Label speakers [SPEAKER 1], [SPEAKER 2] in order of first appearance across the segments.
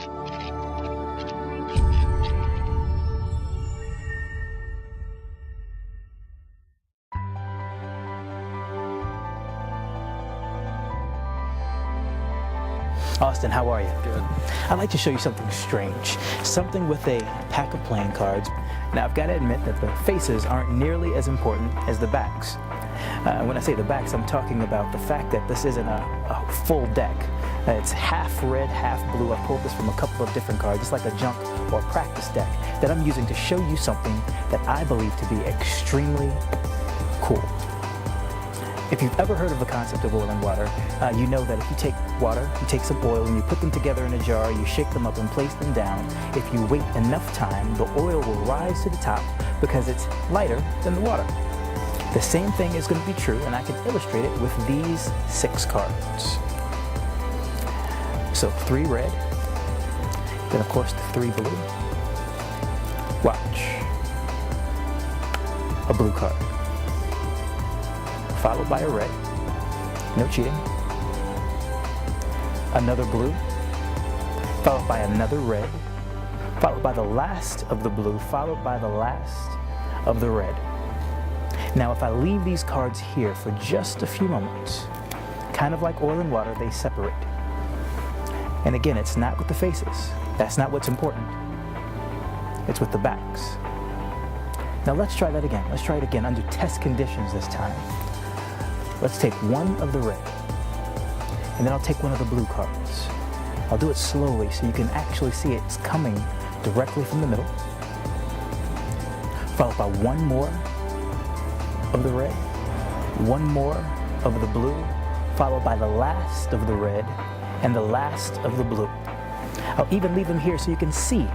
[SPEAKER 1] Austin, how are you?
[SPEAKER 2] Good.
[SPEAKER 1] I'd like to show you something strange, something with a pack of playing cards. Now, I've got to admit that the faces aren't nearly as important as the backs. When I say the backs, I'm talking about the fact that this isn't a full deck. It's half red, half blue. I pulled this from a couple of different cards. It's like a junk or practice deck that I'm using to show you something that I believe to be extremely cool. If you've ever heard of the concept of oil and water, you know that if you take water, you take some oil and you put them together in a jar, you shake them up and place them down. If you wait enough time, the oil will rise to the top because it's lighter than the water. The same thing is going to be true, and I can illustrate it with these 6 cards. So 3 red, then of course the 3 blue. Watch. A blue card, followed by a red, no cheating. Another blue, followed by another red, followed by the last of the blue, followed by the last of the red. Now, if I leave these cards here for just a few moments, kind of like oil and water, they separate. And again, it's not with the faces. That's not what's important. It's with the backs. Now let's try that again. Let's try it again under test conditions this time. Let's take one of the red, and then I'll take one of the blue cards. I'll do it slowly so you can actually see it's coming directly from the middle, followed by one more of the red, one more of the blue, followed by the last of the red and the last of the blue. I'll even leave them here so you can see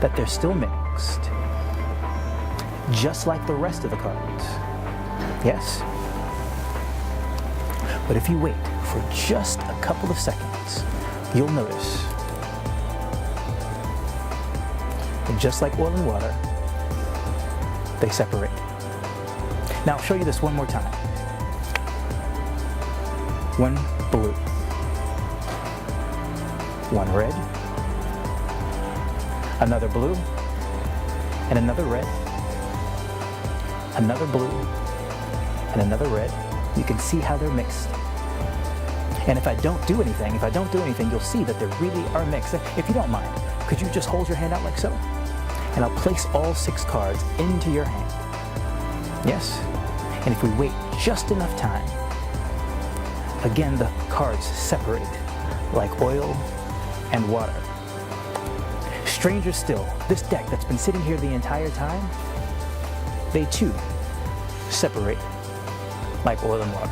[SPEAKER 1] that they're still mixed, just like the rest of the cards. Yes? But if you wait for just a couple of seconds, you'll notice that just like oil and water, they separate. Now I'll show you this one more time. One blue, one red, another blue, and another red, another blue, and another red. You can see how they're mixed. And if I don't do anything, you'll see that they really are mixed. If you don't mind, could you just hold your hand out like so? And I'll place all 6 cards into your hand. Yes? And if we wait just enough time, again, the cards separate like oil and water. Stranger still, this deck that's been sitting here the entire time, they too separate like oil and water.